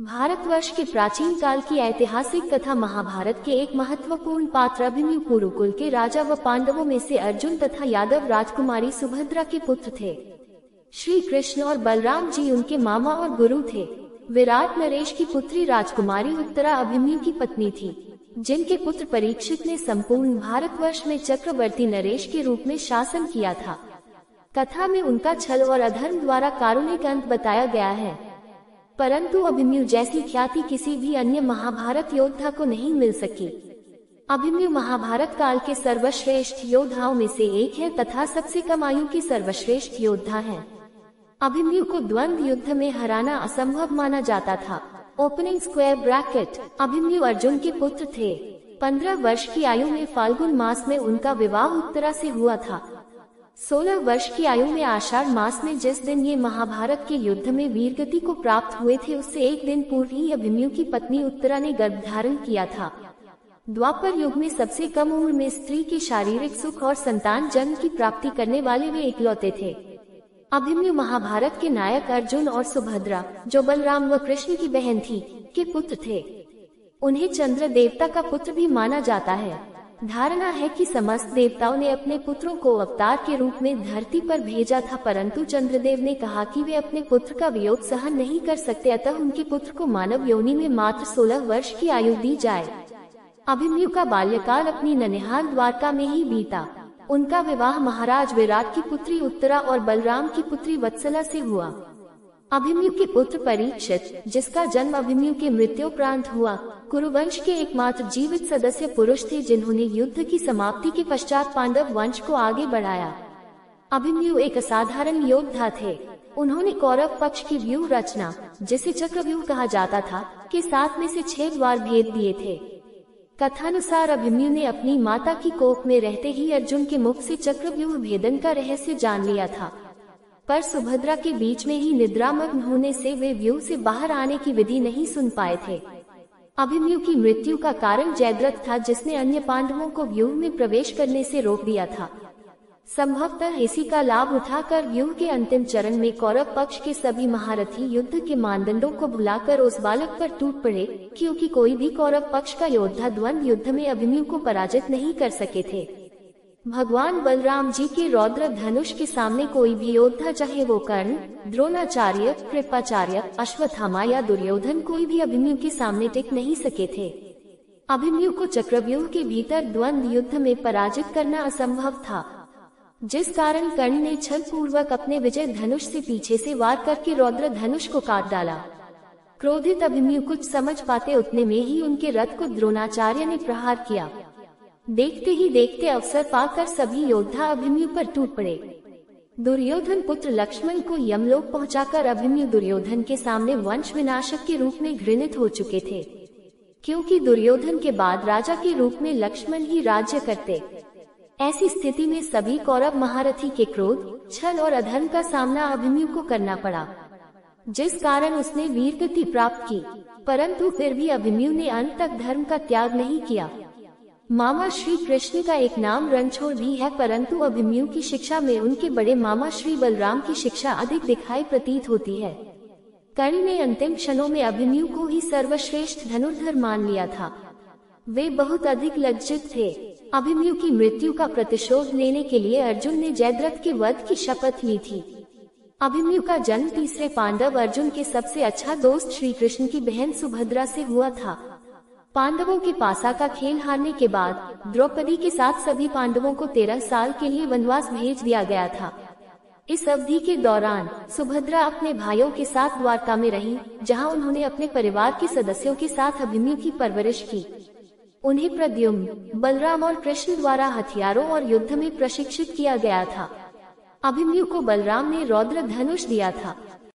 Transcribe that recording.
भारतवर्ष के प्राचीन काल की ऐतिहासिक कथा महाभारत के एक महत्वपूर्ण पात्र अभिमन्यु कुरुकुल के राजा व पांडवों में से अर्जुन तथा यादव राजकुमारी सुभद्रा के पुत्र थे। श्री कृष्ण और बलराम जी उनके मामा और गुरु थे। विराट नरेश की पुत्री राजकुमारी उत्तरा अभिमन्यु की पत्नी थी, जिनके पुत्र परीक्षित ने संपूर्ण भारतवर्ष में चक्रवर्ती नरेश के रूप में शासन किया था। कथा में उनका छल और अधर्म द्वारा कारुणिक अंत बताया गया है, परंतु अभिमन्यु जैसी ख्याति किसी भी अन्य महाभारत योद्धा को नहीं मिल सकी। अभिमन्यु महाभारत काल के सर्वश्रेष्ठ योद्धाओं में से एक है तथा सबसे कम आयु के सर्वश्रेष्ठ योद्धा हैं। अभिमन्यु को द्वंद्व युद्ध में हराना असंभव माना जाता था। Opening square bracket. Abhimanyu Arjun के पुत्र थे। 15 वर्ष की आयु में फाल्गुन मास में उनका विवाह उत्तरा से हुआ था। 16 वर्ष की आयु में आषाढ़ मास में जिस दिन ये महाभारत के युद्ध में वीरगति को प्राप्त हुए थे, उससे एक दिन पूर्व ही अभिमन्यु की पत्नी उत्तरा ने गर्भ धारण किया था। द्वापर युग में सबसे कम उम्र में स्त्री के शारीरिक सुख और संतान जन्म की प्राप्ति करने वाले वे इकलौते थे। अभिमन्यु महाभारत के नायक अर्जुन और सुभद्रा, जो बलराम व कृष्ण की बहन थी, के पुत्र थे। उन्हें चंद्र देवता का पुत्र भी माना जाता है। धारणा है कि समस्त देवताओं ने अपने पुत्रों को अवतार के रूप में धरती पर भेजा था, परंतु चंद्रदेव ने कहा कि वे अपने पुत्र का वियोग सहन नहीं कर सकते, अतः उनके पुत्र को मानव योनि में मात्र 16 वर्ष की आयु दी जाए। अभिमन्यु का बाल्यकाल अपनी ननिहाल द्वारका में ही बीता। उनका विवाह महाराज विराट की पुत्री उत्तरा और बलराम की पुत्री वत्सला से हुआ। अभिमन्यु के पुत्र परीक्षित, जिसका जन्म अभिमन्यु के मृत्योपरांत हुआ, कुरुवंश के एकमात्र जीवित सदस्य पुरुष थे, जिन्होंने युद्ध की समाप्ति के पश्चात पांडव वंश को आगे बढ़ाया। अभिमन्यु एक असाधारण योद्धा थे। उन्होंने कौरव पक्ष की व्यूह रचना, जिसे चक्रव्यूह कहा जाता था, के 7 में से 6 द्वार भेद दिए थे। कथानुसार अभिमन्यु ने अपनी माता की कोख में रहते ही अर्जुन के मुख से चक्रव्यूह भेदन का रहस्य जान लिया था, पर सुभद्रा के बीच में ही निद्रामग्न होने से वे व्यूह से बाहर आने की विधि नहीं सुन पाए थे। अभिमन्यु की मृत्यु का कारण जयद्रथ था, जिसने अन्य पांडवों को व्यूह में प्रवेश करने से रोक दिया था। संभवतः इसी का लाभ उठाकर व्यूह के अंतिम चरण में कौरव पक्ष के सभी महारथी युद्ध के मानदंडों को भुलाकर उस बालक पर टूट पड़े, क्योंकि कोई भी कौरव पक्ष का योद्धा द्वंद्व युद्ध में अभिमन्यु को पराजित नहीं कर सके थे। भगवान बलराम जी के रौद्र धनुष के सामने कोई भी योद्धा, चाहे वो कर्ण, द्रोणाचार्य, कृपाचार्य, अश्वत्थामा या दुर्योधन, कोई भी अभिमन्यु के सामने टिक नहीं सके थे। अभिमन्यु को चक्रव्यूह के भीतर द्वंद्व युद्ध में पराजित करना असंभव था, जिस कारण कर्ण ने छल पूर्वक अपने विजय धनुष से पीछे से वार करके रौद्र धनुष को काट डाला। क्रोधित अभिमन्यु कुछ समझ पाते उतने में ही उनके रथ को द्रोणाचार्य ने प्रहार किया। देखते ही देखते अवसर पाकर सभी योद्धा अभिमन्यु पर टूट पड़े। दुर्योधन पुत्र लक्ष्मण को यमलोक पहुंचाकर अभिमन्यु दुर्योधन के सामने वंश विनाशक के रूप में घृणित हो चुके थे, क्योंकि दुर्योधन के बाद राजा के रूप में लक्ष्मण ही राज्य करते। ऐसी स्थिति में सभी कौरव महारथी के क्रोध, छल और अधर्म का सामना अभिमन्यु को करना पड़ा, जिस कारण उसने वीरगति प्राप्त की। परंतु फिर भी अभिमन्यु ने अंत तक धर्म का त्याग नहीं किया। मामा श्री कृष्ण का एक नाम रणछोड़ भी है, परंतु अभिमन्यु की शिक्षा में उनके बड़े मामा श्री बलराम की शिक्षा अधिक दिखाई प्रतीत होती है। कर्ण ने अंतिम क्षणों में अभिमन्यु को ही सर्वश्रेष्ठ धनुर्धर मान लिया था। वे बहुत अधिक लज्जित थे। अभिमन्यु की मृत्यु का प्रतिशोध लेने के लिए अर्जुन ने जयद्रथ के वध की शपथ ली थी। अभिमन्यु का जन्म तीसरे पांडव अर्जुन के सबसे अच्छा दोस्त श्री कृष्ण की बहन सुभद्रा से हुआ था। पांडवों के पासा का खेल हारने के बाद द्रौपदी के साथ सभी पांडवों को 13 साल के लिए वनवास भेज दिया गया था। इस अवधि के दौरान सुभद्रा अपने भाइयों के साथ द्वारका में रही, जहां उन्होंने अपने परिवार के सदस्यों के साथ अभिमन्यु की परवरिश की। उन्हें प्रद्युम्न, बलराम और कृष्ण द्वारा हथियारों और युद्ध में प्रशिक्षित किया गया था। अभिमन्यु को बलराम ने रौद्र धनुष दिया था।